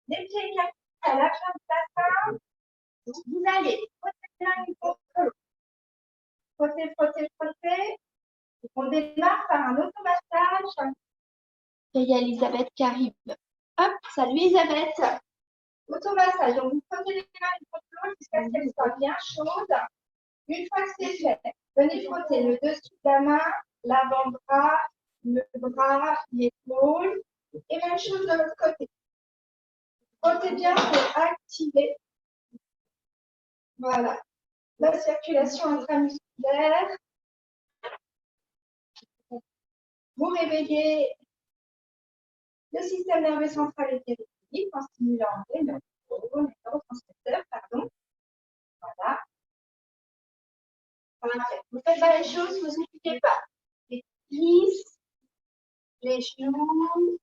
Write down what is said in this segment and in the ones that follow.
Les pieds écartés à la fin du bassin. Vous allez frotter bien une contre l'autre. Frotter, frotter, frotter. On démarre par un automassage. Il y a Elisabeth qui arrive. Hop, salut Elisabeth. Automassage. Donc, vous frottez les mains une contre l'autre jusqu'à ce qu'elles soient bien chaudes. Une fois que c'est fait, venez frotter le dessus de la main, l'avant-bras, le bras, l'épaule. Et même chose de l'autre côté. Frottez bien pour activer. Voilà. La circulation intramusculaire. Vous réveillez le système nerveux central et périphérique en stimulant les neurotransmetteurs, pardon. Voilà. Parfait. Vous faites la même chose, vous n'oubliez pas les cuisses, les genoux,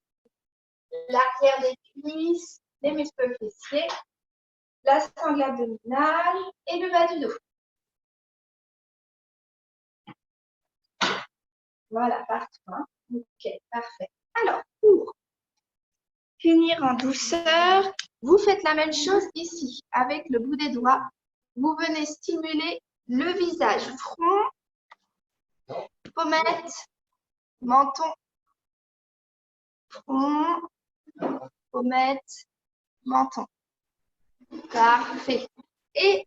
l'arrière des cuisses, les muscles fessiers, la sangle abdominale et le bas du dos. Voilà, partout. Hein. Ok, parfait. Alors, pour finir en douceur, vous faites la même chose ici. Avec le bout des doigts, vous venez stimuler le visage, front, pommette, menton, front, pommette, menton. Parfait. Et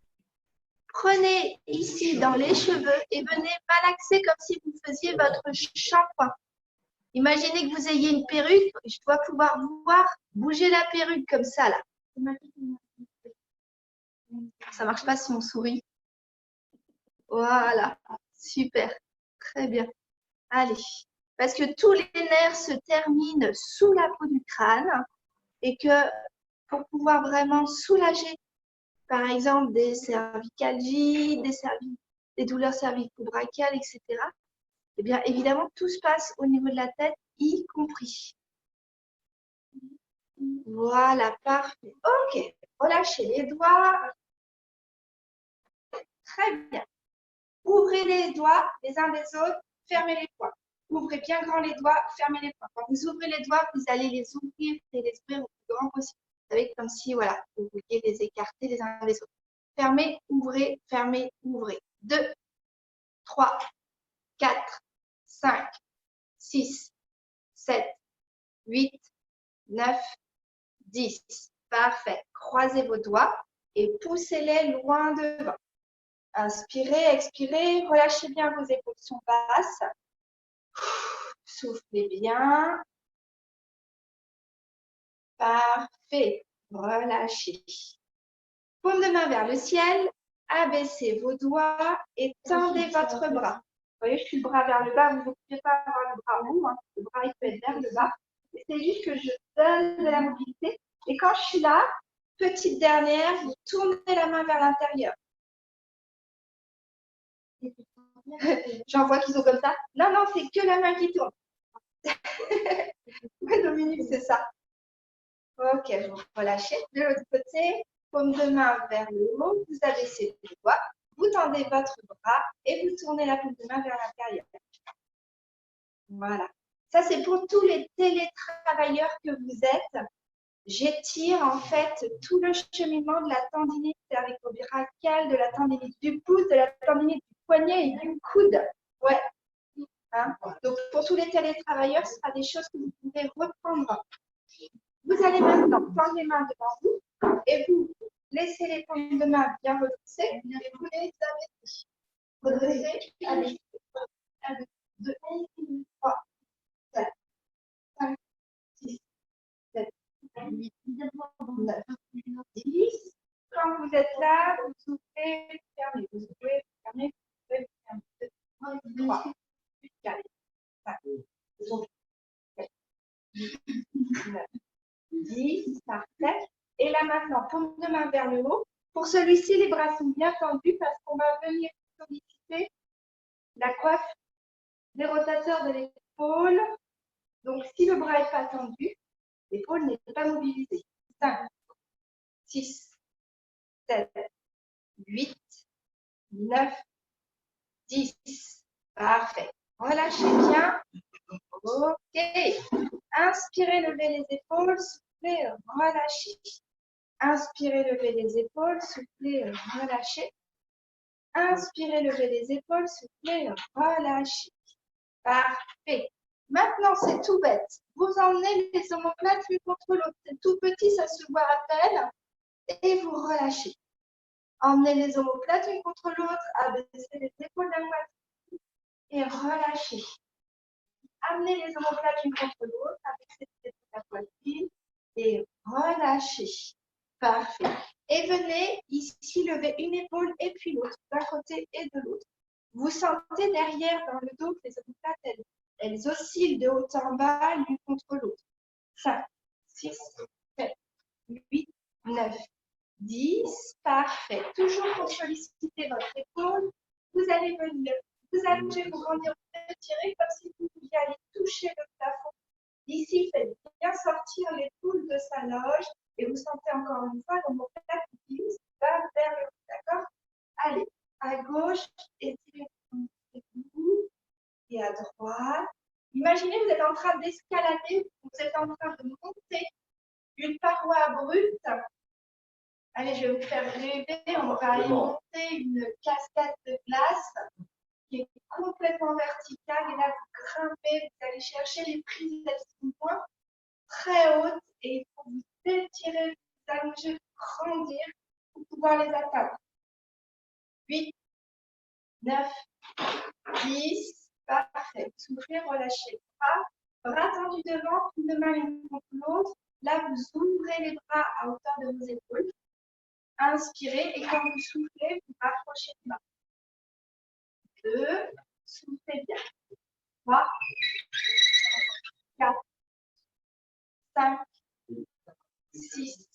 prenez ici dans les cheveux et venez malaxer comme si vous faisiez votre shampoing. Imaginez que vous ayez une perruque. Je dois pouvoir vous voir bouger la perruque comme ça, là. Ça marche pas si on sourit. Voilà. Super. Très bien. Allez. Parce que tous les nerfs se terminent sous la peau du crâne et que pour pouvoir vraiment soulager, par exemple, des cervicalgies, des douleurs cervico-brachiales, etc., eh bien, évidemment, tout se passe au niveau de la tête, y compris. Voilà, parfait. OK, relâchez les doigts. Très bien. Ouvrez les doigts les uns des autres, fermez les poings. Ouvrez bien grand les doigts, fermez les poings. Quand vous ouvrez les doigts, vous allez les ouvrir et les ouvrir au plus grand possible. Vous savez, comme si, voilà, vous vouliez les écarter les uns des autres. Fermez, ouvrez, fermez, ouvrez. 2, 3, 4, 5, 6, 7, 8, 9, 10. Parfait. Croisez vos doigts et poussez-les loin devant. Inspirez, expirez, relâchez bien vos épaules sont basses. Soufflez bien. Parfait. Relâchez. Paume de main vers le ciel. Abaissez vos doigts et tendez votre bras. Vous voyez, je suis le bras vers le bas. Vous ne pouvez pas avoir le bras haut. Hein. Le bras, il peut être vers le bas. C'est juste que je donne de la mobilité. Et quand je suis là, petite dernière, vous tournez la main vers l'intérieur. J'en vois qu'ils sont comme ça. Non, non, c'est que la main qui tourne. Oui, Dominique, c'est ça. Ok, vous relâchez. De l'autre côté, paume de main vers le haut, vous abaissez les doigts, vous tendez votre bras et vous tournez la paume de main vers l'intérieur. Voilà. Ça, c'est pour tous les télétravailleurs que vous êtes. J'étire en fait tout le cheminement de la tendinite cervico-brachiale, de la tendinite du pouce, de la tendinite du poignet et du coude. Ouais. Hein? Donc, pour tous les télétravailleurs, ce sera des choses que vous pouvez reprendre. Vous allez maintenant prendre les mains devant vous et vous laissez les paumes de main bien redressées et vous les abaissez. Redressez. Allez. 1, 2, 3, 4, 5, 6, 7, 8, 9, 10. Quand vous êtes là, vous ouvrez, vous fermez, vous ouvrez, vous fermez, vous ouvrez, vous fermez. 2, 3, 4, 5, 6, 7, 9, 10. Parfait. Et là maintenant, paume de main vers le haut. Pour celui-ci, les bras sont bien tendus parce qu'on va venir solliciter la coiffe des rotateurs de l'épaule. Donc, si le bras n'est pas tendu, l'épaule n'est pas mobilisée. 5, 6, 7, 8, 9, 10. Parfait. Relâchez bien. OK. Inspirez, levez les épaules, soufflez, relâchez. Inspirez, levez les épaules, soufflez, relâchez. Inspirez, levez les épaules, soufflez, relâchez. Parfait. Maintenant, c'est tout bête. Vous emmenez les omoplates l'une contre l'autre. C'est tout petit, ça se voit à peine. Et vous relâchez. Emmenez les omoplates l'une contre l'autre, abaissez les épaules d'un moitié et relâchez. Amenez les omoplates l'une contre l'autre, abaissez les épaules d'un poitrine et relâchez. Parfait. Et venez ici lever une épaule et puis l'autre, d'un côté et de l'autre. Vous sentez derrière dans le dos que les omoplates, elles oscillent de haut en bas l'une contre l'autre. 5, 6, 7, 8, 9, 10. Parfait. Toujours pour solliciter votre épaule, vous allez venir vous allongez, vous grandir, vous étirez comme si vous pouviez aller toucher le plafond. Ici, faites bien sortir l'épaule de sa loge et vous sentez encore une fois l'omoplate qui va vers le haut. D'accord? Allez, à gauche, étirez-vous et à droite. Imaginez, vous êtes en train d'escalader, vous êtes en train de monter une paroi abrupte. Allez, je vais vous faire rêver, on va aller monter une cascade de glace qui est complètement verticale. Et là, vous grimpez, vous allez chercher les prises, elles sont moins très hautes et il faut vous étirer, vous allonger, vous grandir pour pouvoir les atteindre. 8, 9, 10, parfait. Soufflez, relâchez les bras tendus devant, une main l'une contre l'autre. Là, vous ouvrez les bras à hauteur de vos épaules. Inspirez et quand vous soufflez, vous rapprochez les mains. 2, soufflez bien. 3, 4, 5, 6,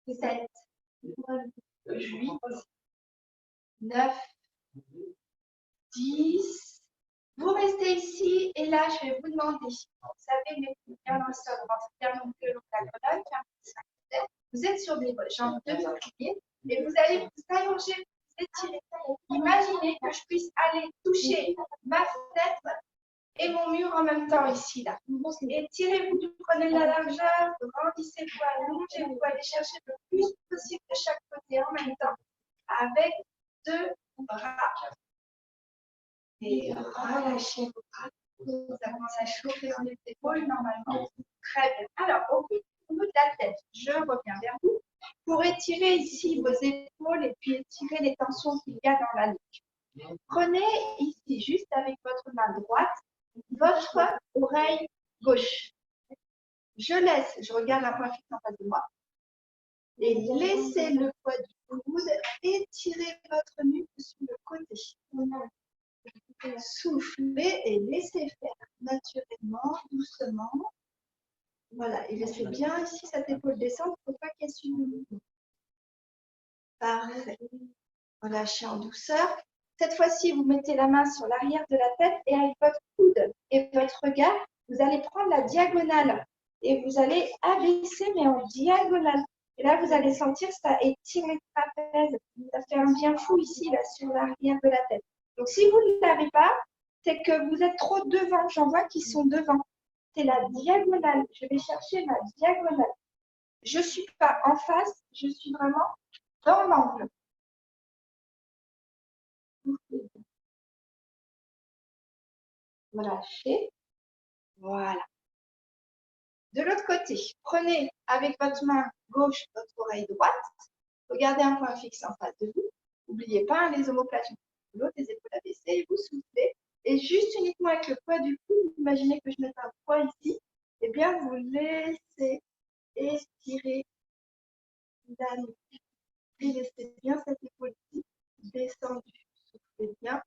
7, 8, 9, 10. Vous restez ici et là, je vais vous demander, vous savez, mettez bien dans le sol, rentrez bien dans le long de la colonne, vous êtes sur des jambes de pieds et vous allez vous allonger, vous étirer. Imaginez que je puisse aller toucher ma fenêtre et mon mur en même temps ici, là. Étirez-vous, prenez la largeur, grandissez-vous, allongez-vous, allez chercher le plus possible de chaque côté en même temps avec 2 bras. Et relâchez vos bras. Ça commence à chauffer dans les épaules normalement. Très bien. Alors, au niveau de la tête, je reviens vers vous pour étirer ici vos épaules et puis étirer les tensions qu'il y a dans la nuque. Prenez ici, juste avec votre main droite, votre oreille gauche. Je regarde un point fixe en face de moi. Et laissez le poids du coude étirer votre nuque sur le côté. Soufflez et laissez faire naturellement, doucement. Voilà, et laissez bien ici cette épaule descendre pour pas qu'elle suive le mouvement. Parfait. Relâchez en douceur. Cette fois-ci, vous mettez la main sur l'arrière de la tête et avec votre coude et votre regard, vous allez prendre la diagonale et vous allez abaisser mais en diagonale. Et là, vous allez sentir ça étire les trapèzes. Ça fait un bien fou ici, là, sur l'arrière de la tête. Donc, si vous ne l'avez pas, c'est que vous êtes trop devant. J'en vois qui sont devant. C'est la diagonale. Je vais chercher ma diagonale. Je ne suis pas en face, je suis vraiment dans l'angle. Relâchez. Voilà. De l'autre côté, prenez avec votre main gauche votre oreille droite. Regardez un point fixe en face de vous. N'oubliez pas les omoplates l'autre, les épaules abaissées, vous soufflez. Et juste uniquement avec le poids du coude, imaginez que je mette un poids ici. Eh bien, vous laissez étirer la nuque. Et laissez bien cette épaule ici descendue. Soufflez bien.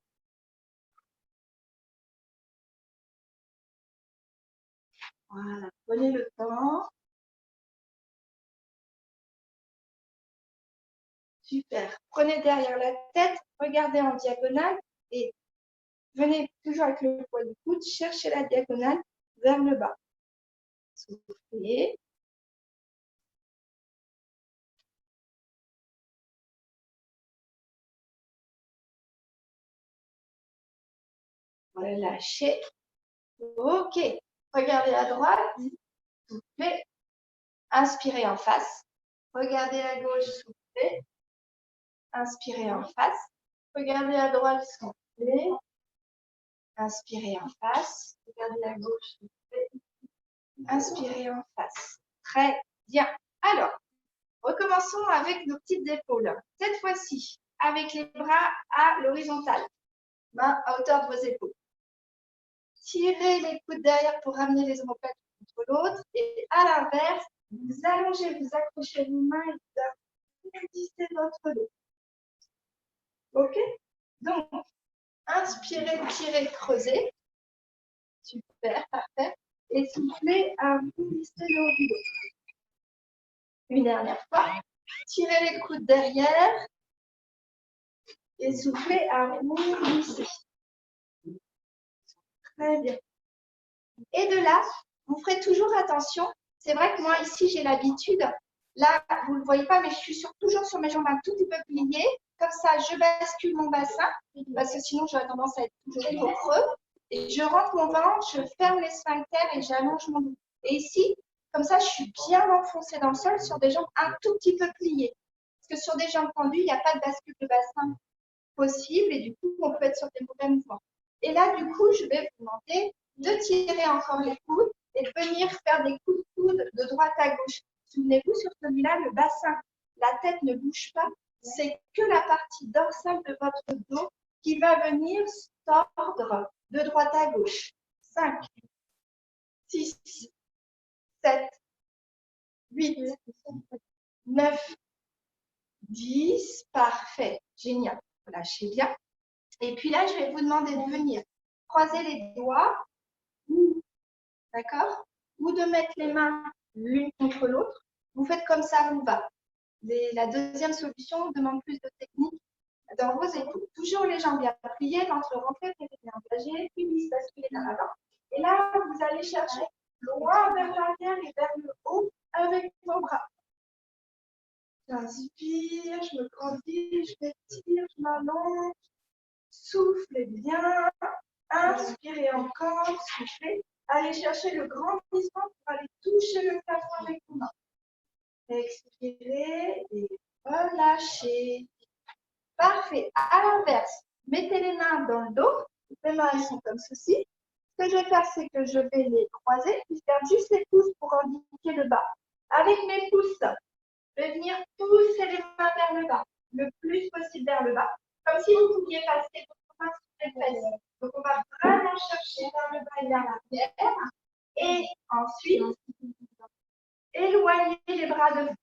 Voilà, prenez le temps. Super. Prenez derrière la tête, regardez en diagonale et venez toujours avec le poids du coude, cherchez la diagonale vers le bas. Soufflez. Relâchez. Ok. Regardez à droite. Soufflez. Inspirez en face. Regardez à gauche, soufflez. Inspirez en face. Regardez à droite, soufflez. Inspirez en face. Regardez à gauche, soufflez. Inspirez en face. Très bien. Alors, recommençons avec nos petites épaules. Cette fois-ci, avec les bras à l'horizontale. Main à hauteur de vos épaules. Tirez les coudes derrière pour ramener les omoplates contre l'autre. Et à l'inverse, vous allongez, vous accrochez vos mains et vous agrandissez votre dos. OK? Donc, inspirez, tirez, creusez. Super, parfait. Et soufflez à vous lisser le haut du dos. Une dernière fois. Tirez les coudes derrière. Et soufflez à vous lisser. Très bien. Et de là, vous ferez toujours attention. C'est vrai que moi, ici, j'ai l'habitude. Là, vous ne le voyez pas, mais je suis toujours sur mes jambes un tout petit peu pliées. Comme ça, je bascule mon bassin, parce que sinon, j'aurais tendance à être toujours trop creux. Et je rentre mon ventre, je ferme les sphincters et j'allonge mon dos. Et ici, comme ça, je suis bien enfoncée dans le sol sur des jambes un tout petit peu pliées. Parce que sur des jambes tendues, il n'y a pas de bascule de bassin possible et du coup, on peut être sur des mauvais mouvements. Et là, du coup, je vais vous demander de tirer encore les coudes et de venir faire des coups de coude de droite à gauche. Souvenez-vous, sur celui-là, le bassin, la tête ne bouge pas. C'est que la partie dorsale de votre dos qui va venir tordre de droite à gauche. 5, 6, 7, 8, 9, 10. Parfait. Génial. Lâchez bien. Et puis là, je vais vous demander de venir croiser les doigts. D'accord? Ou de mettre les mains l'une contre l'autre. Vous faites comme ça vous va. La deuxième solution demande plus de technique dans vos épaules. Toujours les jambes bien pliées, ventre rentré, tête bien engagée, puis basculer vers l'avant. Et là, vous allez chercher loin vers l'arrière et vers le haut avec vos bras. J'inspire, je me grandis, je m'étire, je m'allonge. Soufflez bien. Inspirez encore, soufflez. Allez chercher le grand glissement pour aller toucher le plafond avec vos mains. Expirez et relâchez. Parfait. À l'inverse, mettez les mains dans le dos. Les mains elles sont comme ceci. Ce que je vais faire, c'est que je vais les croiser. Je garde juste les pouces pour indiquer le bas. Avec mes pouces, je vais venir pousser les mains vers le bas, le plus possible vers le bas, comme si vous pouviez passer votre main sur les fesses. Donc, on va vraiment chercher vers le bas et vers l'arrière. Et ensuite, éloignez les bras de vous.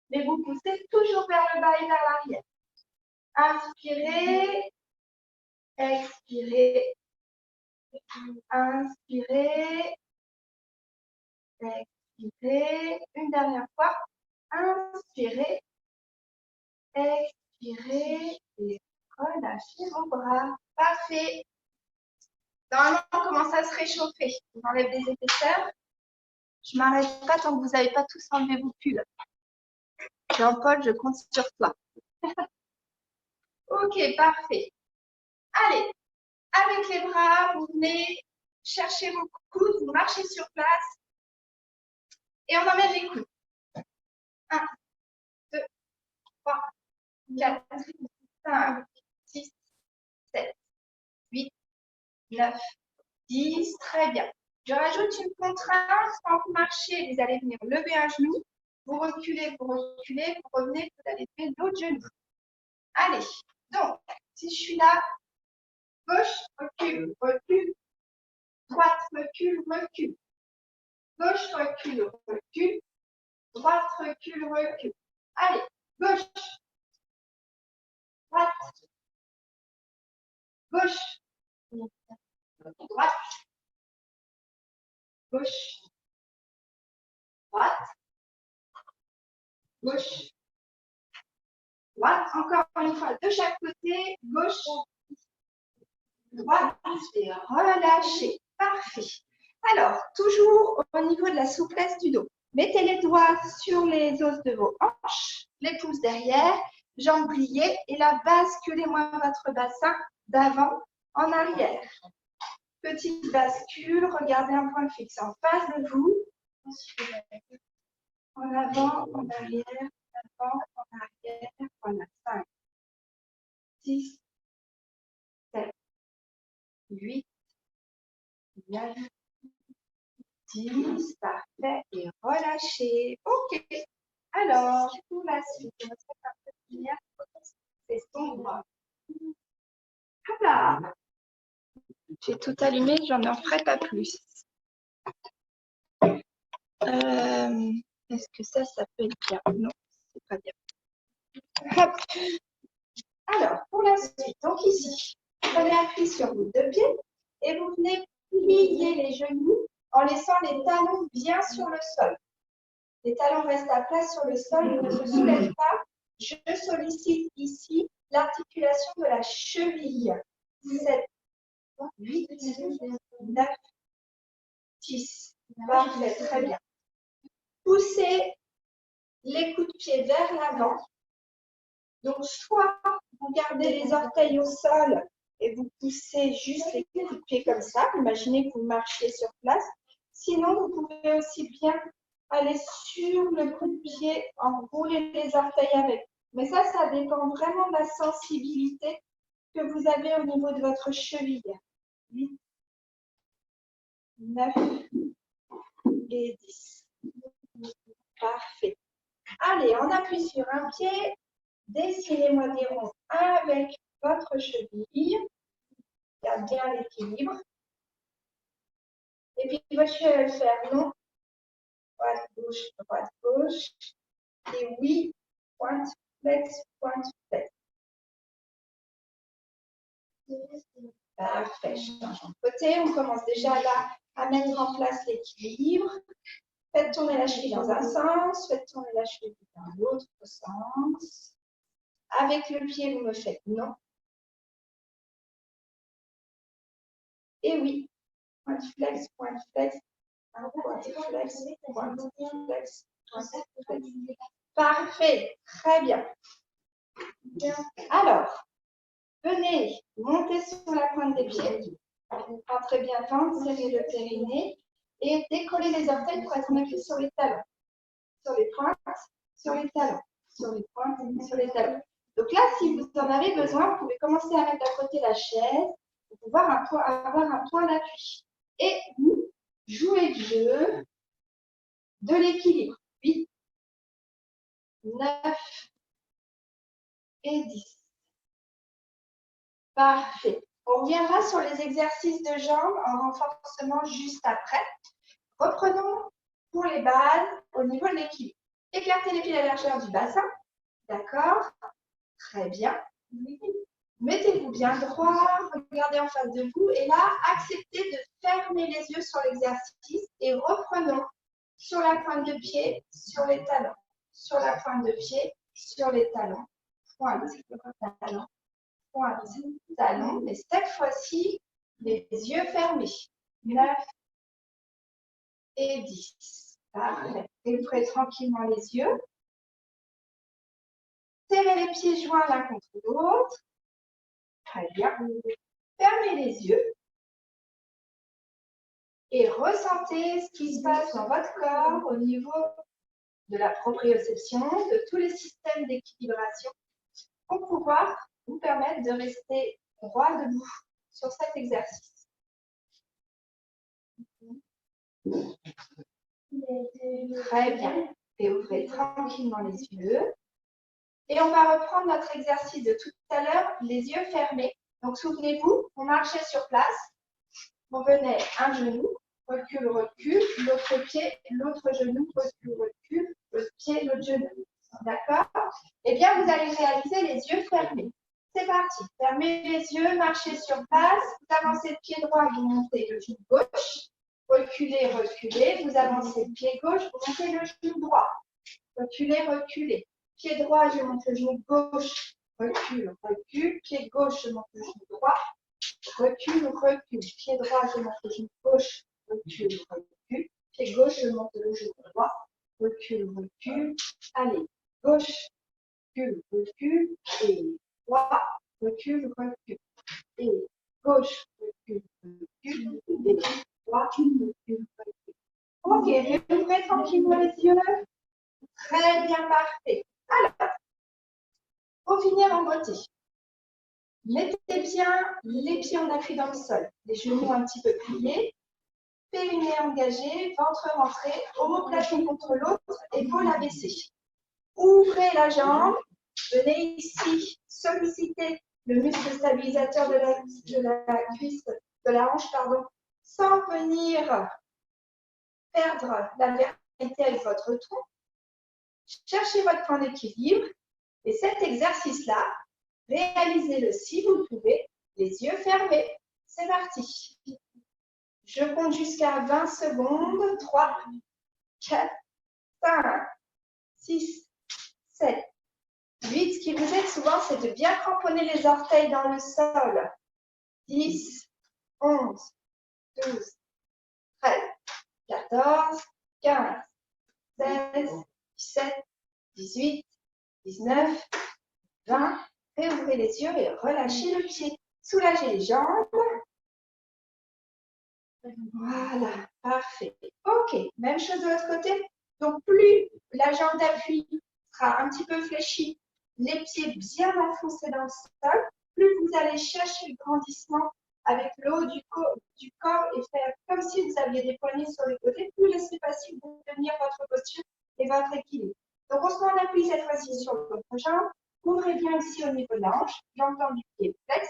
Mais vous poussez toujours vers le bas et vers l'arrière. Inspirez, expirez, inspirez, expirez. Une dernière fois. Inspirez, expirez et relâchez vos bras. Parfait. Normalement, on commence à se réchauffer. On enlève des épaisseurs. Je ne m'arrête pas tant que vous n'avez pas tous enlevé vos pulls. Jean-Paul, je compte sur toi. Ok, parfait. Allez, avec les bras, vous venez chercher vos coudes, vous marchez sur place et on emmène les coudes. 1, 2, 3, 4, 5, 6, 7, 8, 9, 10. Très bien. Je rajoute une contrainte. Quand vous marchez, vous allez venir lever un genou. Vous revenez, vous revenez, vous allez lever l'autre genou. Allez, donc, si je suis là, gauche, recule, recule. Droite, recule, recule. Gauche, recule, recule. Droite, recule, recule. Allez, gauche. Droite. Gauche. Droite. Gauche. Droite. Gauche. Droite. Encore une fois, de chaque côté. Gauche. Droite. Et relâchez. Parfait. Alors, toujours au niveau de la souplesse du dos. Mettez les doigts sur les os de vos hanches, les pouces derrière, jambes pliées et là, basculez-moi votre bassin d'avant en arrière. Petite bascule, regardez un point fixe en face de vous. En avant, en arrière, en avant, en arrière. Voilà, 5, 6, 7, 8, 9, 10. Parfait. Et relâchez. OK. Alors, pour la suite, on va se faire un peu de lumière. C'est son bras. Voilà. J'ai tout allumé, j'en en ferai pas plus. Est-ce que ça peut être bien? Non, c'est pas bien. Hop. Alors, pour la suite, donc ici, prenez appui sur vos deux pieds et vous venez plier les genoux en laissant les talons bien sur le sol. Les talons restent à plat sur le sol, ne se soulèvent pas. Je sollicite ici l'articulation de la cheville. 7, 8, 9, 10. Parfait, très bien. Poussez les coups de pied vers l'avant. Donc, soit vous gardez les orteils au sol et vous poussez juste les coups de pied comme ça. Imaginez que vous marchiez sur place. Sinon, vous pouvez aussi bien aller sur le coup de pied, enrouler les orteils avec. Mais ça dépend vraiment de la sensibilité que vous avez au niveau de votre cheville. 8, 9 et 10. Parfait. Allez, on appuie sur un pied. Dessinez-moi des ronds avec votre cheville. Garde bien l'équilibre. Et puis, votre cheville va le faire non. Droite, gauche. Et oui, pointe, flex, pointe, flex. Parfait. Je change de côté. On commence déjà là à mettre en place l'équilibre. Faites tourner la cheville dans un sens. Faites tourner la cheville dans l'autre sens. Avec le pied, vous me faites non. Et oui, pointe, flex, pointe, flex. Pointe, flex, pointe, flex, pointe, flex. Parfait. Très bien. Alors, venez monter sur la pointe des pieds. Entrez bien tendre, serrez le périnée et décollez les orteils pour être appuyé sur les talons. Sur les pointes, sur les talons. Sur les pointes, sur les talons. Donc là, si vous en avez besoin, vous pouvez commencer à mettre à côté la chaise pour pouvoir avoir un point d'appui. Et vous jouez le jeu de l'équilibre. 8, 9 et 10. Parfait. On reviendra sur les exercices de jambes en renforcement juste après. Reprenons pour les bases au niveau de l'équilibre. Écartez les pieds à la largeur du bassin. D'accord? Très bien. Mettez-vous bien droit, regardez en face de vous et là, acceptez de fermer les yeux sur l'exercice et reprenons sur la pointe de pied, sur les talons. Sur la pointe de pied, sur les talons. Pointe, talon, pointe, talon. Et cette fois-ci, les yeux fermés. 9 et 10. Parfait. Et ouvrez tranquillement les yeux. Serrez les pieds joints l'un contre l'autre. Très bien. Fermez les yeux. Et ressentez ce qui se passe dans votre corps au niveau de la proprioception, de tous les systèmes d'équilibration pour pouvoir vous permettre de rester droit debout sur cet exercice. Très bien. Et ouvrez tranquillement les yeux. Et on va reprendre notre exercice de tout à l'heure, les yeux fermés. Donc, souvenez-vous, on marchait sur place. On venait un genou, recule, recule, l'autre pied, l'autre genou, recule, recule, l'autre pied, l'autre genou. D'accord? Eh bien, vous allez réaliser les yeux fermés. C'est parti. Fermez les yeux, marchez sur place. Vous avancez le pied droit, vous montez le genou gauche. Reculez, reculez. Vous avancez le pied gauche, vous montez le genou droit. Reculez, reculez. Pied droit, je monte le genou gauche. Recule, recule. Pied gauche, je monte le genou droit. Recule, recule. Pied droit, je monte le genou gauche. Recule, recule. Pied gauche, je monte le genou droit. Recule, recule. Allez, gauche, recule, recule. Et droit, recule, recule. Et gauche, recule, recule. Et droit, recule, recule. Ok, réouvrez tranquillement les yeux. Très bien, parfait. Alors, pour finir en beauté, mettez bien les pieds en appui dans le sol, les genoux un petit peu pliés, périnée engagé, ventre rentré, omoplate contre l'autre, épaule abaissée. Ouvrez la jambe, venez ici solliciter le muscle stabilisateur de la cuisse, de la hanche, pardon, sans venir perdre la verticalité avec votre tronc. Cherchez votre point d'équilibre et cet exercice-là, réalisez-le si vous le pouvez, les yeux fermés. C'est parti. Je compte jusqu'à 20 secondes. 3, 4, 5, 6, 7, 8. Ce qui vous aide souvent, c'est de bien cramponner les orteils dans le sol. 10, 11, 12, 13, 14, 15, 16, 17, 18, 19, 20. Réouvrez les yeux et relâchez le pied. Soulagez les jambes. Voilà, parfait. Ok, même chose de l'autre côté. Donc, plus la jambe d'appui sera un petit peu fléchie, les pieds bien enfoncés dans le sol, plus vous allez chercher le grandissement avec le haut du corps et faire comme si vous aviez des poignets sur les côtés, plus c'est facile de tenir votre posture et votre équilibre. Donc, on se met en appui cette fois-ci sur votre jambe. Ouvrez bien ici au niveau de la hanche, j'entends du pied flex.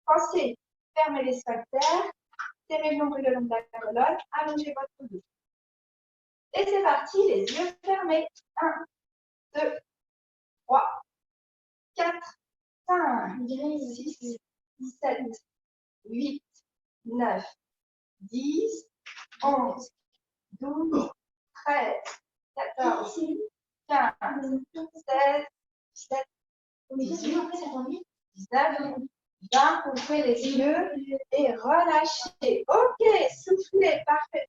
Pensez, fermez les sphincters. Serrez le nombril le long de la colonne, allongez votre dos. Et c'est parti, les yeux fermés. 1, 2, 3, 4, 5, 6, 7, 8, 9, 10, 11, 12, 13, 14, 15, 16, 17, 18, 19, 20, ouvrez les yeux et relâchez. Ok, soufflez, parfait.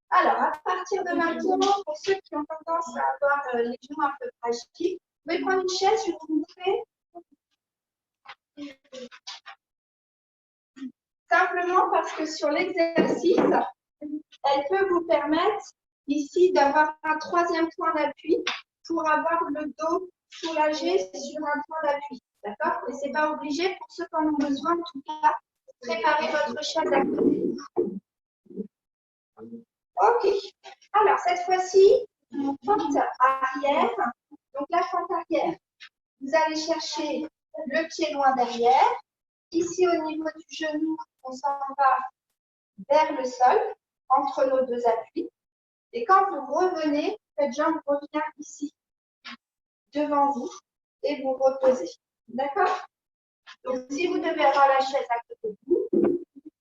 Alors, à partir de maintenant, pour ceux qui ont tendance à avoir les genoux un peu fragiles, vous pouvez prendre une chaise, je vais vous montrer. Simplement parce que sur l'exercice, elle peut vous permettre ici d'avoir un troisième point d'appui pour avoir le dos soulagé sur un point d'appui. D'accord? Et ce n'est pas obligé pour ceux qui en ont besoin, en tout cas, préparez votre chaise à côté. Ok. Alors, cette fois-ci, fente arrière. Donc, la fente arrière, vous allez chercher le pied loin derrière. Ici, au niveau du genou, on s'en va vers le sol, entre nos deux appuis. Et quand vous revenez, cette jambe revient ici, devant vous, et vous reposez. D'accord? Donc, si vous devez avoir la chaise à côté de vous,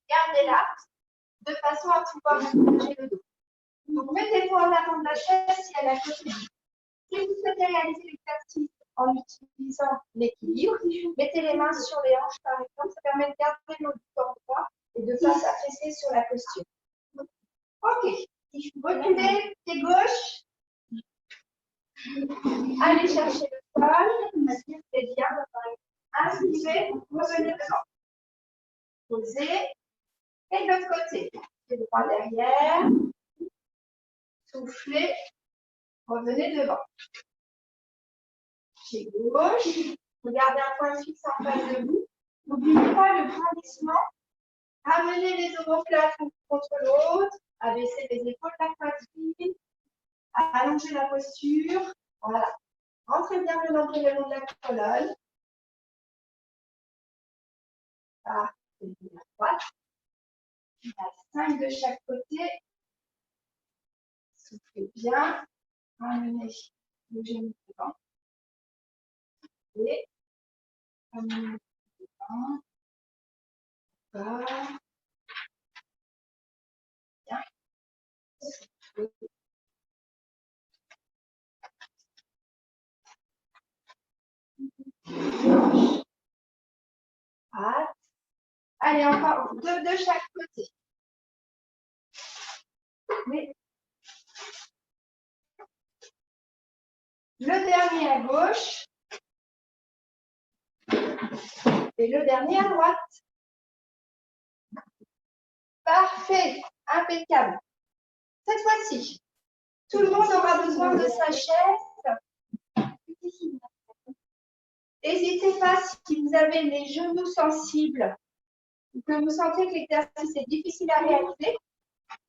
gardez-la de façon à pouvoir bouger le dos. Donc, mettez-vous en avant de la chaise si elle est à côté de vous. Si vous souhaitez réaliser l'exercice en utilisant l'équilibre, mettez les mains sur les hanches, par exemple. Ça permet de garder notre corps droit et de ne pas s'affaisser sur la posture. Ok. Reculez, pied gauche. Allez chercher le sol. C'est bien. Inspirez, revenez devant. Posez. Et de l'autre côté. Pied droit derrière. Soufflez. Revenez devant. Pied gauche. Regardez un point fixe en face de vous. N'oubliez pas le grandissement. Amenez les omoplates contre l'autre. Abaissez les épaules, la poitrine. Allongez la posture. Voilà. Rentrez bien le nombril le long de la colonne. Parfait. La droite. 5 de chaque côté. Soufflez bien. Amenez le genou devant. Et amenez le devant. Voilà. Bien. Soufflez. Droite. Allez, encore 2 de chaque côté. Oui. Le dernier à gauche. Et le dernier à droite. Parfait. Impeccable. Cette fois-ci, Tout le monde aura besoin de sa chaise. N'hésitez pas si vous avez les genoux sensibles ou que vous sentez que l'exercice est difficile à réaliser,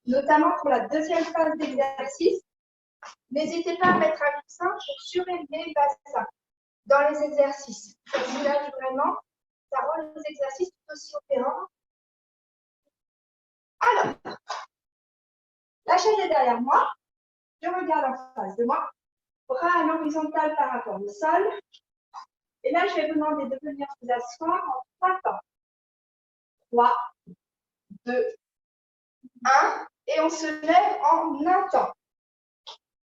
notamment pour la deuxième phase d'exercice. N'hésitez pas à mettre un coussin pour surélever le bassin dans les exercices. Ça soulage vraiment, ça rend les exercices tout aussi opérants. Alors, la chaise est derrière moi. Je regarde en face de moi, bras à l'horizontale par rapport au sol. Et là, je vais vous demander de venir vous asseoir en 3 temps. 3, 2, 1. Et on se lève en un temps.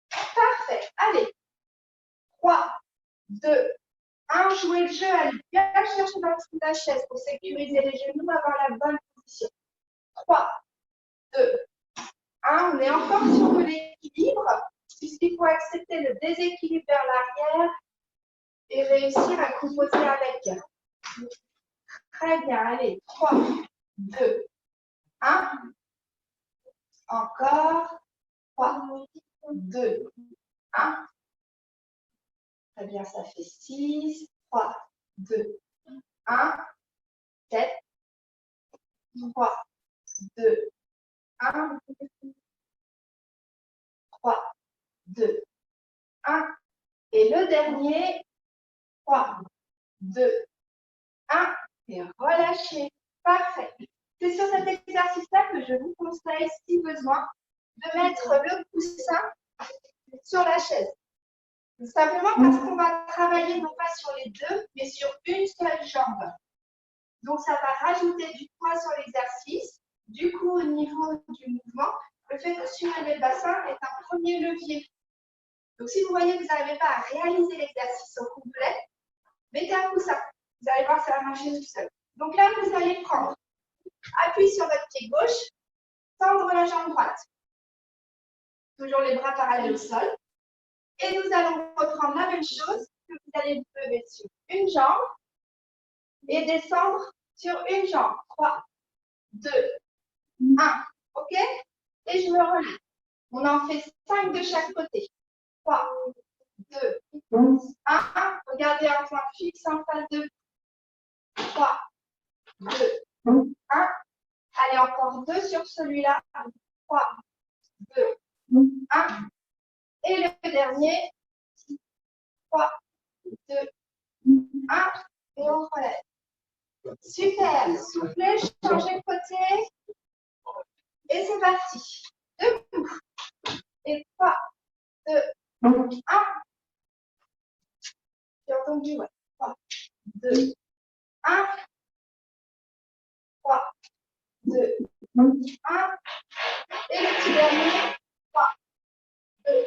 Parfait. Allez. 3, 2, 1. Jouez le jeu. Allez bien chercher dans le dessous de la chaise pour sécuriser les genoux, avoir la bonne position. 3, 2, 1. On est encore sur de l'équilibre, puisqu'il faut accepter le déséquilibre vers l'arrière et réussir à composer avec. Très bien. Allez. 3, 2, 1. Encore. 3, 2, 1. Très bien, ça fait 6. 3, 2, 1. 7. 3, 2, 1. 3, 2, 1. Et le dernier. 3, 2, 1. Et relâchez. Parfait. C'est sur cet exercice-là que je vous conseille, si besoin, de mettre le coussin sur la chaise. Simplement parce qu'on va travailler non pas sur les deux, mais sur une seule jambe. Donc, ça va rajouter du poids sur l'exercice. Du coup, au niveau du mouvement, le fait de surélever le bassin est un premier levier. Donc, si vous voyez que vous n'arrivez pas à réaliser l'exercice au complet, mettez un coussin. Vous allez voir, ça va marcher tout seul. Donc là, vous allez prendre appui sur votre pied gauche, tendre la jambe droite. Toujours les bras parallèles au sol. Et nous allons reprendre la même chose, que vous allez vous lever sur une jambe et descendre sur une jambe. 3, 2, 1. OK? Et je me relève. On en fait 5 de chaque côté. 3, 2, 1. Regardez un point fixe en face de vous. 3, 2, 1. Allez, encore 2 sur celui-là. 3, 2, 1. Et le dernier. 3, 2, 1. Et on relève. Super. Soufflez, changez de côté. Et c'est parti. Debout. Et 3, 2, 1. J'ai entendu, ouais. 3, 2, 1. 3, 2, 1. Et le petit dernier. 3, 2,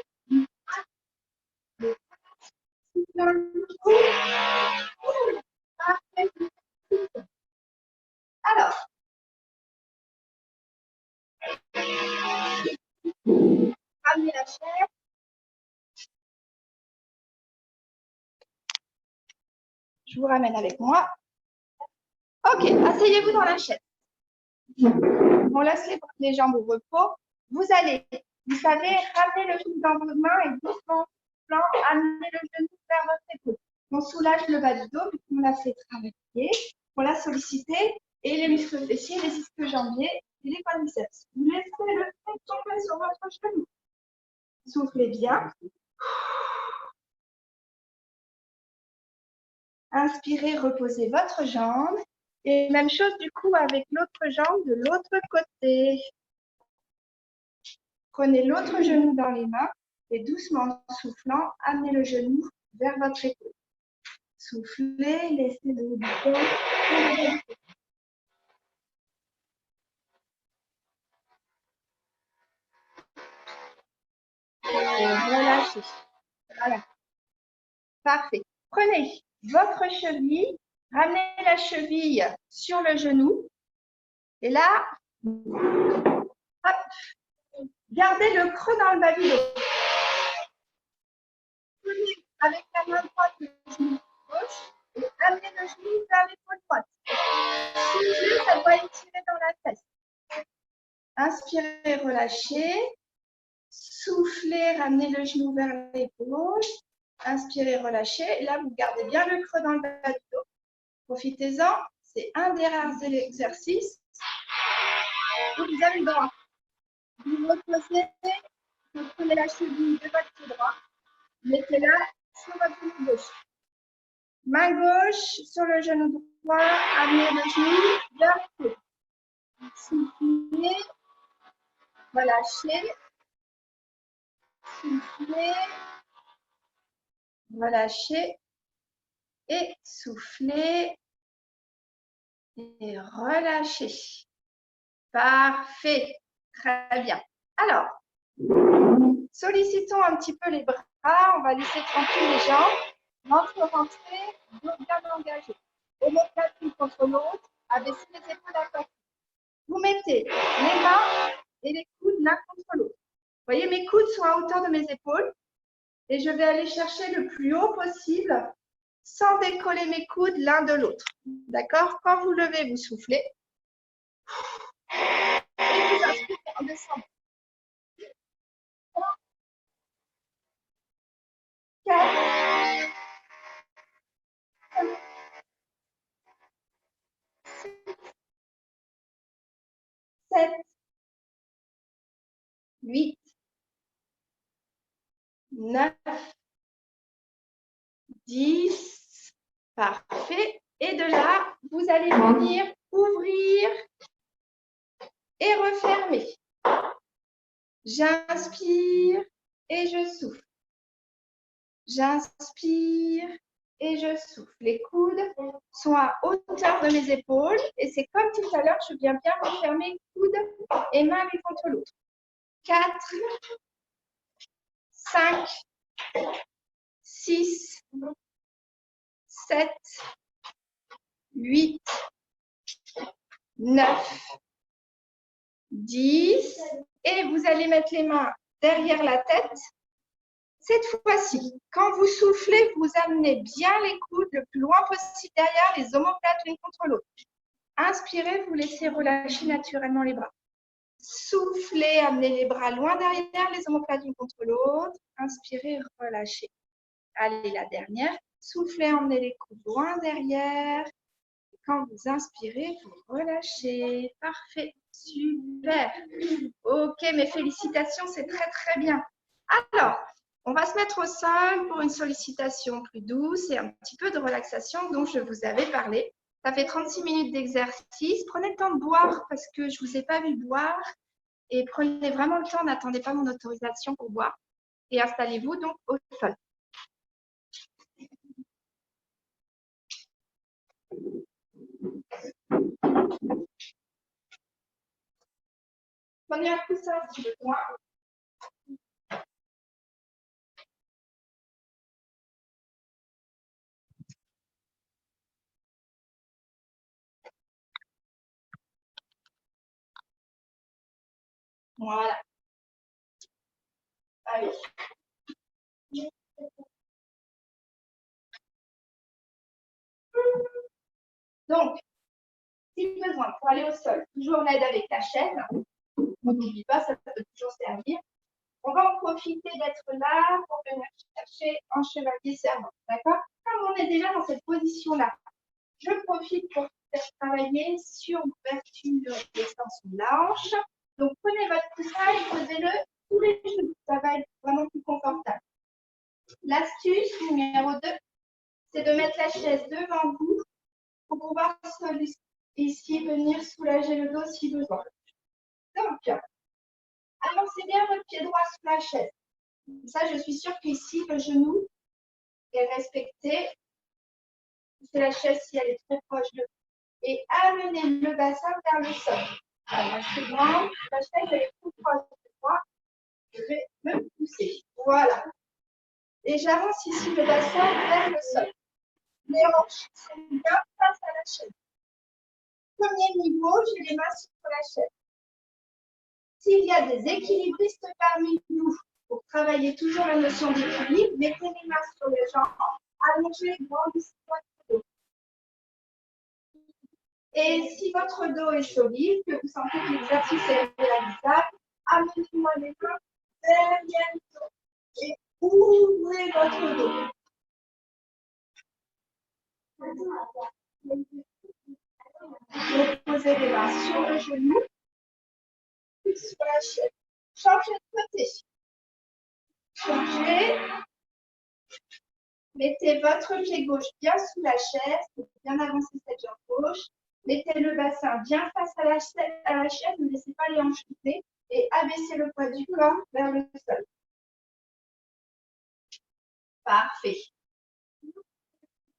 1. Parfait. Alors, ramenez la chaise. Je vous ramène avec moi. Ok, asseyez-vous dans la chaise. On laisse les jambes au repos. Vous allez, vous savez, ramener le genou dans vos mains et doucement, amener le genou vers votre épaule. On soulage le bas du dos, vu qu'on l'a fait travailler, on l'a sollicité, et les muscles fessiers, les ischio-jambiers et les quadriceps. Vous laissez le tête tomber sur votre genou. Soufflez bien. Inspirez, reposez votre jambe. Et même chose du coup avec l'autre jambe de l'autre côté. Prenez l'autre genou dans les mains et doucement en soufflant, amenez le genou vers votre épaule. Soufflez, laissez-le bouger. Et relâchez. Voilà. Parfait. Prenez votre cheville, ramenez la cheville sur le genou. Et là, hop, gardez le creux dans le bas du dos. Avec la main droite, le genou gauche, et amenez le genou vers l'épaule droite. Suivez, ça doit étirer dans la tête. Inspirez, relâchez. Soufflez, ramenez le genou vers l'épaule. Inspirez, relâchez. Et là, vous gardez bien le creux dans le bas du dos. Profitez-en. C'est un des rares exercices où vous avez le droit. Vous reposez, vous prenez la cheville de votre pied droit. Mettez-la sur votre genou gauche. Main gauche sur le genou droit. Amenez le genou vers l'épaule. Soufflez, relâchez. Soufflez, relâchez et soufflez et relâchez. Parfait, très bien. Alors, sollicitons un petit peu les bras, on va laisser tranquille les jambes. Ventre rentré, dos bien engagé. Omoplate l'une contre l'autre, abaissez les épaules à côté. Vous mettez les mains et les coudes l'un contre l'autre. Vous voyez, mes coudes sont à hauteur de mes épaules. Et je vais aller chercher le plus haut possible sans décoller mes coudes l'un de l'autre. D'accord? Quand vous levez, vous soufflez. Et vous inspirez en descendant. 3, 4, 5, 6, 7, 8, 9, 10. Parfait. Et de là, vous allez venir ouvrir et refermer. J'inspire et je souffle. J'inspire et je souffle. Les coudes sont à hauteur de mes épaules et c'est comme tout à l'heure, je viens bien refermer coudes et mains l'une contre l'autre. 4, 5, 6, 7, 8, 9, 10. Et vous allez mettre les mains derrière la tête. Cette fois-ci, quand vous soufflez, vous amenez bien les coudes le plus loin possible derrière, les omoplates l'une contre l'autre. Inspirez, vous laissez relâcher naturellement les bras. Soufflez, amenez les bras loin derrière, les omoplates l'une contre l'autre. Inspirez, relâchez. Allez, la dernière. Soufflez, emmenez les coudes loin derrière. Et quand vous inspirez, vous relâchez. Parfait, super. Ok, mes félicitations, c'est très très bien. Alors, on va se mettre au sol pour une sollicitation plus douce et un petit peu de relaxation dont je vous avais parlé. Ça fait 36 minutes d'exercice. Prenez le temps de boire parce que je ne vous ai pas vu boire. Et prenez vraiment le temps, n'attendez pas mon autorisation pour boire. Et installez-vous donc au sol. Prenez un coussin si besoin. Voilà. Allez. Donc, si besoin, pour aller au sol, toujours en aide avec la chaise. On n'oublie pas, ça peut toujours servir. On va en profiter d'être là pour venir chercher un chevalier servant. D'accord? Comme on est déjà dans cette position-là, je profite pour faire travailler sur l'ouverture et l'extension de la hanche. Donc, prenez votre coussin et posez-le sous les genoux. Ça va être vraiment plus confortable. L'astuce numéro 2, c'est de mettre la chaise devant vous pour pouvoir ici venir soulager le dos si besoin. Donc, avancez bien votre pied droit sous la chaise. Ça, je suis sûre qu'ici, le genou est respecté. C'est la chaise si elle est trop proche de vous. Et amenez le bassin vers le sol. Alors, c'est grand, la chaise elle est trop proche de moi. Je vais me pousser. Voilà. Et j'avance ici le bassin vers le sol. Les hanches sont bien face à la chaise. Premier niveau, j'ai les mains sur la chaise. S'il y a des équilibristes parmi vous, pour travailler toujours la notion d'équilibre, mettez les mains sur les jambes, allongez, grandissez votre dos. Et si votre dos est solide, que vous sentez que l'exercice est réalisable, amenez-moi les mains derrière le dos. Et ouvrez votre dos. Vous posez les mains sur le genou, sur la chaise. Changez de côté. Changez. Mettez votre pied gauche bien sous la chaise, pour bien avancer cette jambe gauche. Mettez le bassin bien face à la chaise, ne laissez pas les hanches quitter et abaissez le poids du corps vers le sol. Parfait.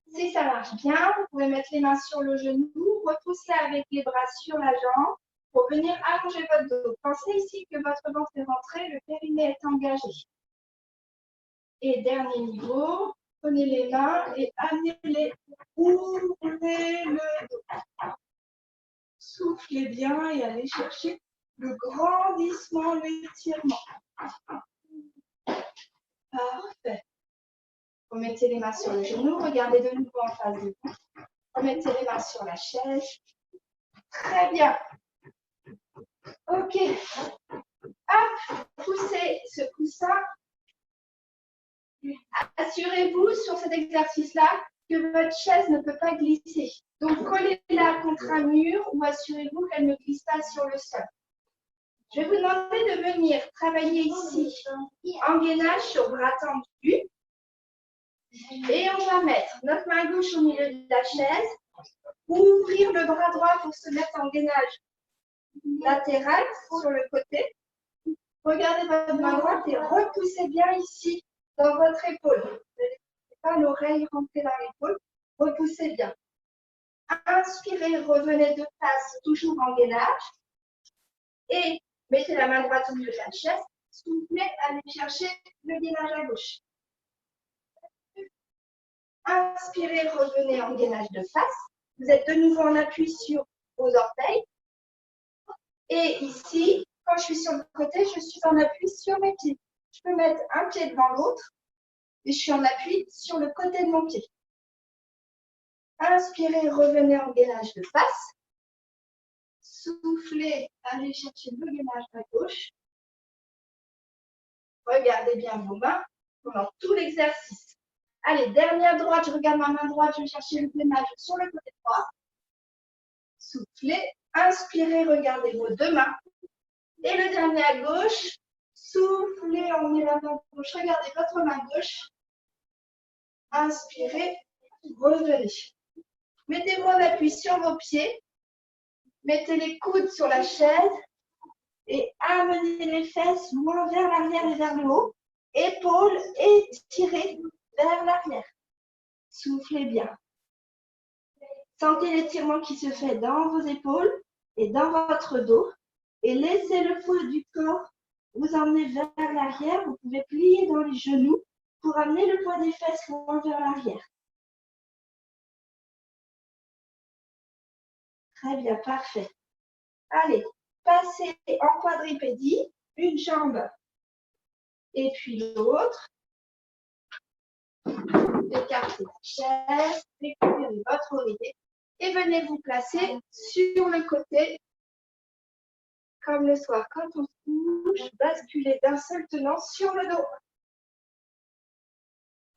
Si ça marche bien, vous pouvez mettre les mains sur le genou, repousser avec les bras sur la jambe pour venir allonger votre dos. Pensez ici que votre ventre est rentré, le périnée est engagé. Et dernier niveau, prenez les mains et amenez-les, ouvrez le dos. Soufflez bien et allez chercher le grandissement, l'étirement. Parfait. Remettez les mains sur le genou, regardez de nouveau en face de vous. Remettez les mains sur la chaise. Très bien. Ok. Hop, poussez ce coussin. Assurez-vous sur cet exercice-là que votre chaise ne peut pas glisser. Donc, collez-la contre un mur ou assurez-vous qu'elle ne glisse pas sur le sol. Je vais vous demander de venir travailler ici en gainage sur bras tendus. Et on va mettre notre main gauche au milieu de la chaise, ouvrir le bras droit pour se mettre en gainage latéral sur le côté. Regardez votre main droite et repoussez bien ici dans votre épaule. Ne laissez pas l'oreille rentrer dans l'épaule. Repoussez bien. Inspirez, revenez de face, toujours en gainage. Et mettez la main droite au milieu de la chaise. Soufflez, allez chercher le gainage à gauche. Inspirez, revenez en gainage de face. Vous êtes de nouveau en appui sur vos orteils. Et ici, quand je suis sur le côté, je suis en appui sur mes pieds. Je peux mettre un pied devant l'autre et je suis en appui sur le côté de mon pied. Inspirez, revenez en gainage de face. Soufflez, allez chercher le gainage à gauche. Regardez bien vos mains pendant tout l'exercice. Allez, dernière droite, je regarde ma main droite, je vais chercher le gainage sur le côté droit. Soufflez, inspirez, regardez vos deux mains. Et le dernier à gauche, soufflez, emmenez la main gauche, regardez votre main gauche. Inspirez, revenez. Mettez-vous en appui sur vos pieds. Mettez les coudes sur la chaise et amenez les fesses loin vers l'arrière et vers le haut. Épaules étirées vers l'arrière. Soufflez bien. Sentez l'étirement qui se fait dans vos épaules et dans votre dos. Et laissez le poids du corps vous emmener vers l'arrière. Vous pouvez plier dans les genoux pour amener le poids des fesses loin vers l'arrière. Très bien, parfait. Allez, passez en quadripédie, une jambe et puis l'autre. Écartez la chaise, récupérez votre oreiller et venez vous placer sur le côté. Comme le soir, quand on se couche, basculez d'un seul tenant sur le dos.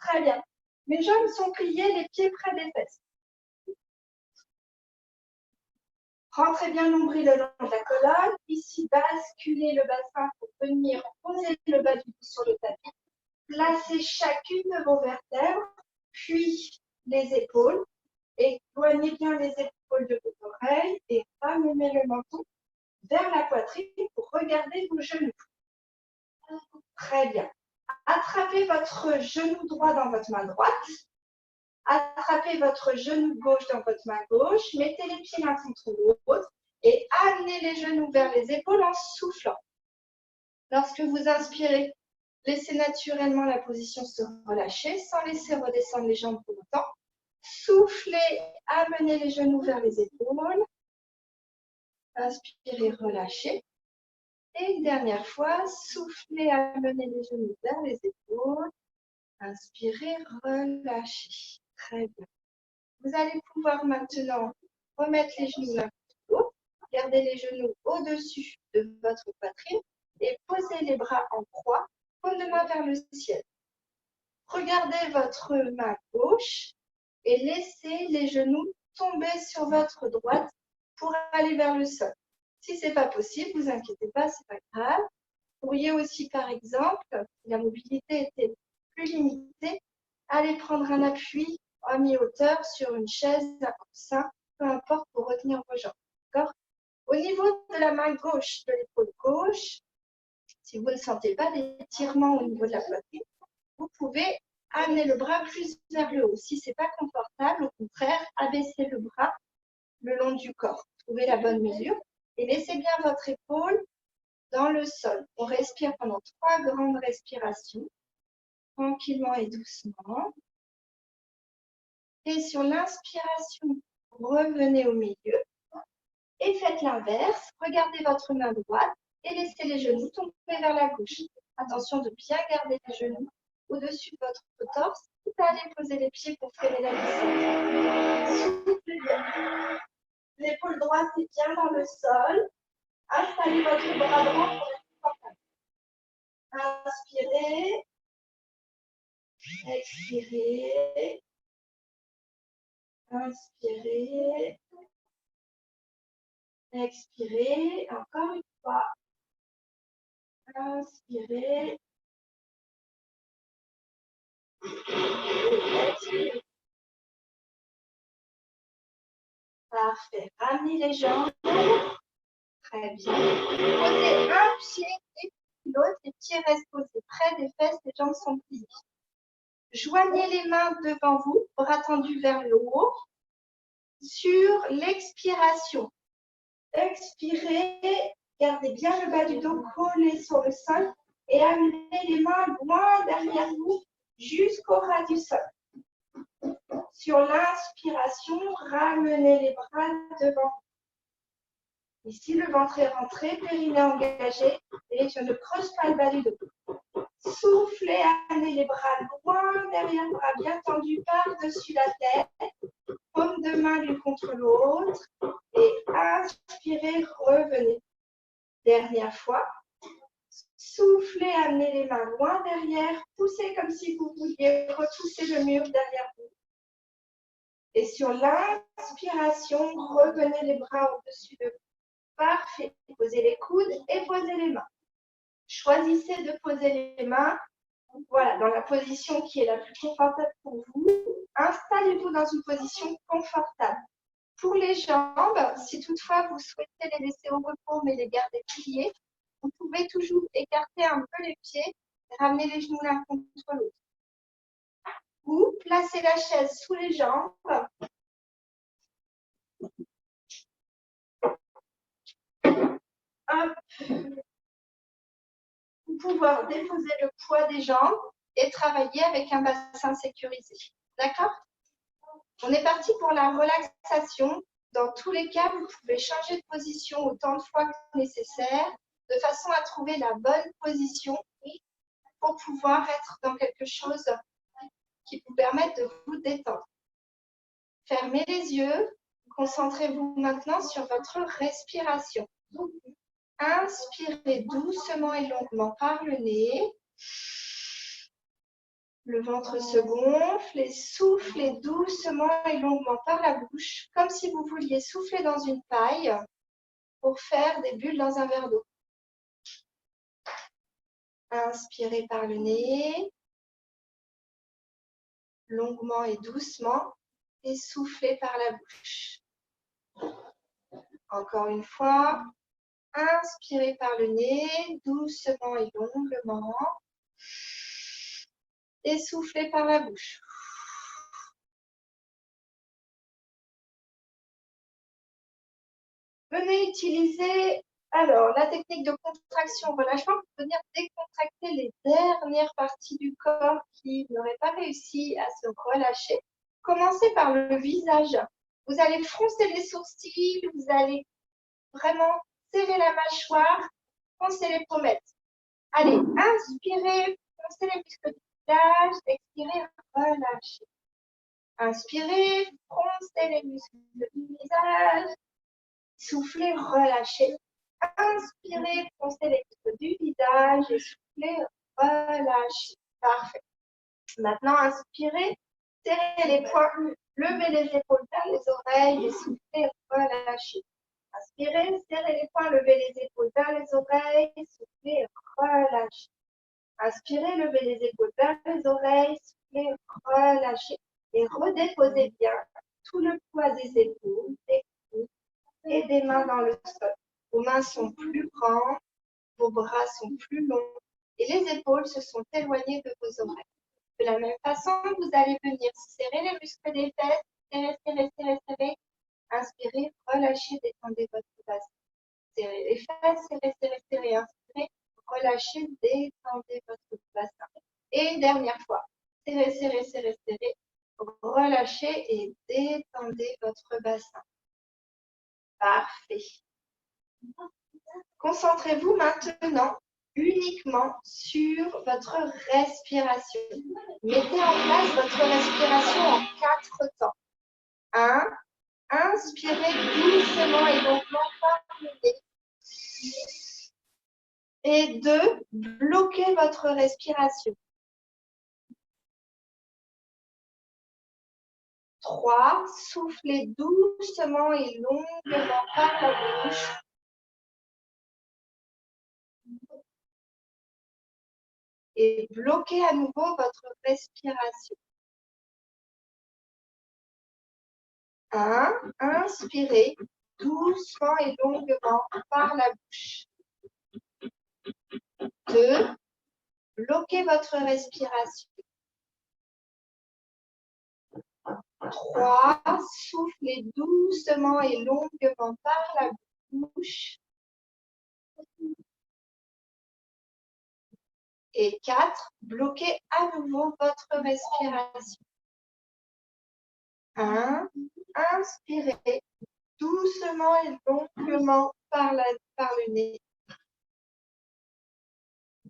Très bien. Mes jambes sont pliées, les pieds près des fesses. Rentrez bien le nombril le long de la colonne. Ici, basculez le bassin pour venir poser le bas du dos sur le tapis. Placez chacune de vos vertèbres, puis les épaules. Éloignez bien les épaules de vos oreilles et ramenez le menton vers la poitrine pour regarder vos genoux. Très bien. Attrapez votre genou droit dans votre main droite. Attrapez votre genou gauche dans votre main gauche. Mettez les pieds l'un contre l'autre et amenez les genoux vers les épaules en soufflant. Lorsque vous inspirez, laissez naturellement la position se relâcher sans laisser redescendre les jambes pour autant. Soufflez, amenez les genoux vers les épaules. Inspirez, relâchez. Et une dernière fois, soufflez, amenez les genoux vers les épaules. Inspirez, relâchez. Très bien. Vous allez pouvoir maintenant remettre les genoux l'un contre l'autre. Gardez les genoux au-dessus de votre poitrine et posez les bras en croix, paume de main vers le ciel. Regardez votre main gauche et laissez les genoux tomber sur votre droite pour aller vers le sol. Si ce n'est pas possible, ne vous inquiétez pas, ce n'est pas grave. Vous pourriez aussi, par exemple, si la mobilité était plus limitée, aller prendre un appui à mi-hauteur sur une chaise, un coussin, peu importe, pour retenir vos jambes. D'accord ? Au niveau de la main gauche, de l'épaule gauche, si vous ne sentez pas d'étirement au niveau de la poitrine, vous pouvez amener le bras plus vers le haut. Si ce n'est pas confortable, au contraire, abaissez le bras le long du corps. Trouvez la bonne mesure et laissez bien votre épaule dans le sol. On respire pendant 3 grandes respirations, tranquillement et doucement. Et sur l'inspiration, revenez au milieu et faites l'inverse. Regardez votre main droite et laissez les genoux tomber vers la gauche. Attention de bien garder les genoux au-dessus de votre torse. Vous allez poser les pieds pour freiner la glissade. Soufflez bien. L'épaule droite est bien dans le sol. Installez votre bras droit pour être confortable. Inspirez. Expirez. Inspirez. Expirez. Encore une fois. Inspirez. Expirez. Parfait. Ramenez les jambes. Très bien. Posez un pied et l'autre. Les pieds restent posés près des fesses. Les jambes sont pliées. Joignez les mains devant vous, bras tendus vers le haut. Sur l'expiration, expirez, gardez bien le bas du dos collé sur le sol et amenez les mains loin derrière vous jusqu'au ras du sol. Sur l'inspiration, ramenez les bras devant vous. Ici, le ventre est rentré, périnée engagé et je ne creuse pas le bas du dos. Soufflez, amenez les bras loin derrière le bras bien tendu par-dessus la tête. Paume de main l'une contre l'autre. Et inspirez, revenez. Dernière fois. Soufflez, amenez les mains loin derrière. Poussez comme si vous vouliez repousser le mur derrière vous. Et sur l'inspiration, revenez les bras au-dessus de vous. Parfait. Posez les coudes et posez les mains. Choisissez de poser les mains dans la position qui est la plus confortable pour vous. Installez-vous dans une position confortable. Pour les jambes, si toutefois vous souhaitez les laisser au repos mais les garder pliées, vous pouvez toujours écarter un peu les pieds et ramener les genoux l'un contre l'autre. Ou placez la chaise sous les jambes. Hop. Pour pouvoir déposer le poids des jambes et travailler avec un bassin sécurisé. D'accord ? On est parti pour la relaxation. Dans tous les cas, vous pouvez changer de position autant de fois que nécessaire, de façon à trouver la bonne position pour pouvoir être dans quelque chose qui vous permette de vous détendre. Fermez les yeux. Concentrez-vous maintenant sur votre respiration. Inspirez doucement et longuement par le nez. Le ventre se gonfle et soufflez doucement et longuement par la bouche, comme si vous vouliez souffler dans une paille pour faire des bulles dans un verre d'eau. Inspirez par le nez, longuement et doucement, et soufflez par la bouche. Encore une fois, inspirez par le nez, doucement et longuement, et soufflez par la bouche. Venez utiliser la technique de contraction, relâchement pour venir décontracter les dernières parties du corps qui n'auraient pas réussi à se relâcher. Commencez par le visage. Vous allez froncer les sourcils, vous allez vraiment serrer la mâchoire, froncer les pommettes. Allez, inspirez, froncez les muscles du visage, expirez, relâchez. Inspirez, froncez les muscles du visage. Soufflez, relâchez. Inspirez, froncez les muscles du visage et soufflez, relâchez. Parfait. Maintenant, inspirez, serrez les poings, levez les épaules vers les oreilles et soufflez, relâchez. Inspirez, serrez les poings, levez les épaules vers les oreilles, soufflez, relâchez. Inspirez, levez les épaules vers les oreilles, soufflez, relâchez. Et redéposez bien tout le poids des épaules, des coudes et des mains dans le sol. Vos mains sont plus grandes, vos bras sont plus longs et les épaules se sont éloignées de vos oreilles. De la même façon, vous allez venir serrer les muscles des fesses, serrer, serrer, serrer, serrer. Inspirez, relâchez, détendez votre bassin. Serrez les fesses, serrez, serrez, serrez. Inspirez, relâchez, détendez votre bassin. Et une dernière fois. Serrez, serrez, serrez, serrez. Relâchez et détendez votre bassin. Parfait. Concentrez-vous maintenant uniquement sur votre respiration. Mettez en place votre respiration en 4 temps. 1. Inspirez doucement et longuement par le nez. Et 2. Bloquez votre respiration. 3. Soufflez doucement et longuement par la bouche. Et bloquez à nouveau votre respiration. 1. Inspirez doucement et longuement par la bouche. 2. Bloquez votre respiration. 3. Soufflez doucement et longuement par la bouche. Et 4. Bloquez à nouveau votre respiration. 1. Inspirez doucement et longuement par le nez.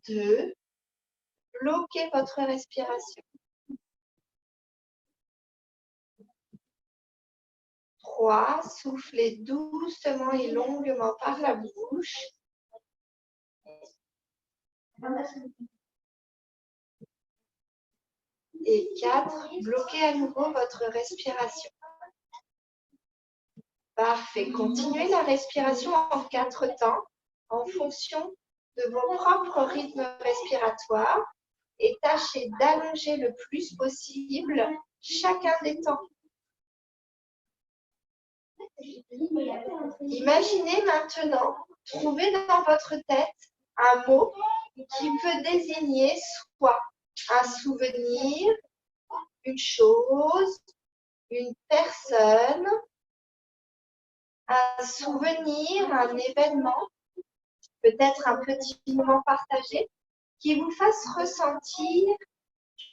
2. Bloquez votre respiration. 3. Soufflez doucement et longuement par la bouche. Et 4. Bloquez à nouveau votre respiration. Parfait. Continuez la respiration en 4 temps en fonction de vos propres rythmes respiratoires et tâchez d'allonger le plus possible chacun des temps. Imaginez maintenant trouver dans votre tête un mot qui peut désigner soit un souvenir, une chose, une personne, un souvenir, un événement, peut-être un petit moment partagé qui vous fasse ressentir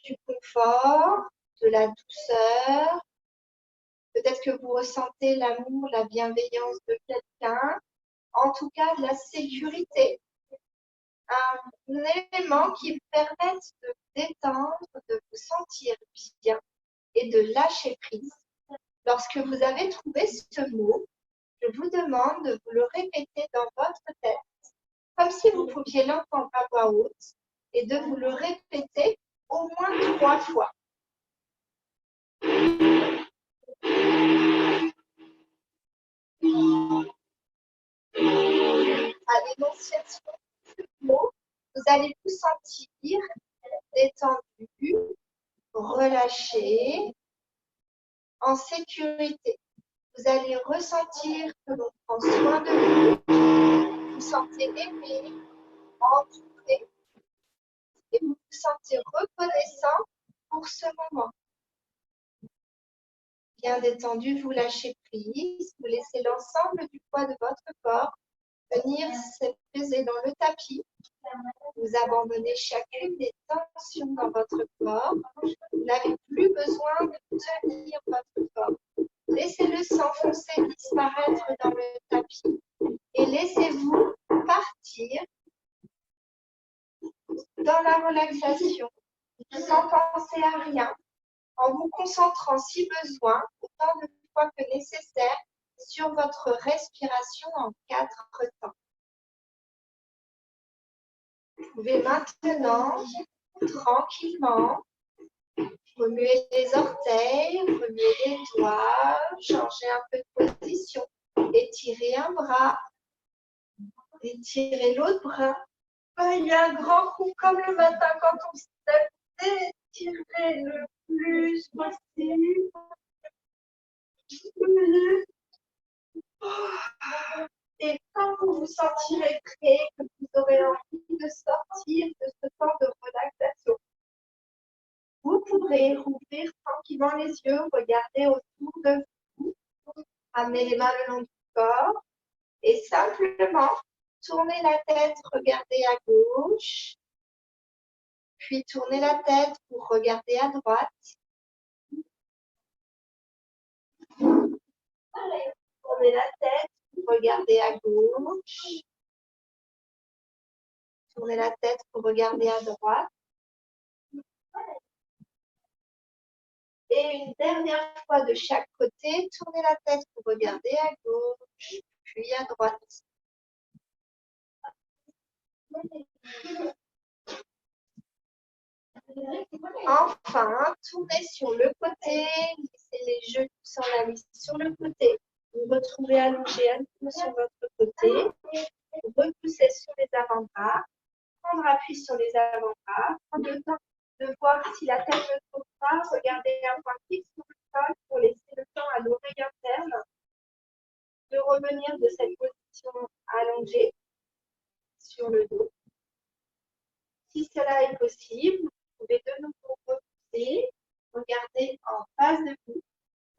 du confort, de la douceur. Peut-être que vous ressentez l'amour, la bienveillance de quelqu'un, en tout cas de la sécurité. Un élément qui vous permette de vous détendre, de vous sentir bien et de lâcher prise. Lorsque vous avez trouvé ce mot, je vous demande de vous le répéter dans votre tête, comme si vous pouviez l'entendre à voix haute, et de vous le répéter au moins 3 fois. À l'énonciation de ce mot, vous allez vous sentir détendu, relâché, en sécurité. Vous allez ressentir que l'on prend soin de vous, vous vous sentez aimé, entouré, et vous vous sentez reconnaissant pour ce moment. Bien détendu, vous lâchez prise, vous laissez l'ensemble du poids de votre corps venir se peser dans le tapis. Vous abandonnez chacune des tensions dans votre corps. Vous n'avez plus besoin de tenir votre corps. Laissez-le s'enfoncer, disparaître dans le tapis et laissez-vous partir dans la relaxation, sans penser à rien, en vous concentrant si besoin, autant de fois que nécessaire, sur votre respiration en 4 temps. Vous pouvez maintenant, tranquillement, remuer les orteils, remuer les doigts, changer un peu de position, étirer un bras, étirer l'autre bras. Il y a un grand coup comme le matin quand on se lève, étirer le plus possible. Et quand vous vous sentirez prêt, que vous aurez envie de sortir de ce temps de relaxation, vous pourrez rouvrir tranquillement les yeux, regarder autour de vous, amener les mains le long du corps et simplement tourner la tête, regarder à gauche, puis tourner la tête pour regarder à droite. Tournez la tête, regardez à gauche. Tournez la tête pour regarder à droite. Et une dernière fois de chaque côté, tournez la tête pour regarder à gauche, puis à droite. Enfin, tournez sur le côté, laissez les genoux sans la mise sur le côté. Vous retrouvez allongé à nouveau sur votre côté. Vous repoussez sur les avant-bras. Prendre appui sur les avant-bras. Prendre le temps de voir si la tête ne tombe pas. Regardez un point fixe sur le sol pour laisser le temps à l'oreille interne de revenir de cette position allongée sur le dos. Si cela est possible, vous pouvez de nouveau repousser, regarder en face de vous,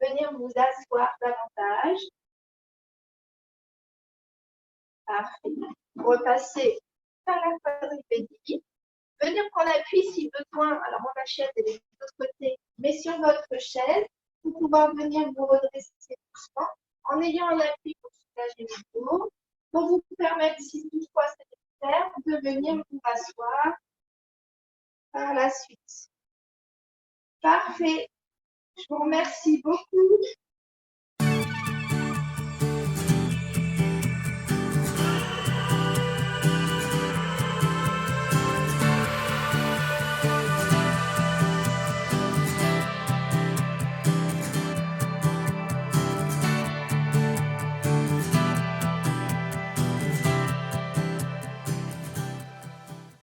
venir vous asseoir davantage. Parfait. Repasser par la quadripédie. Venir prendre appui si besoin. Alors, la chaise est de l'autre côté, mais sur votre chaise, pour pouvoir venir vous redresser doucement en ayant un appui pour soulager le dos, pour vous permettre, si toutefois c'est nécessaire, de venir vous asseoir par la suite. Parfait. Je vous remercie beaucoup.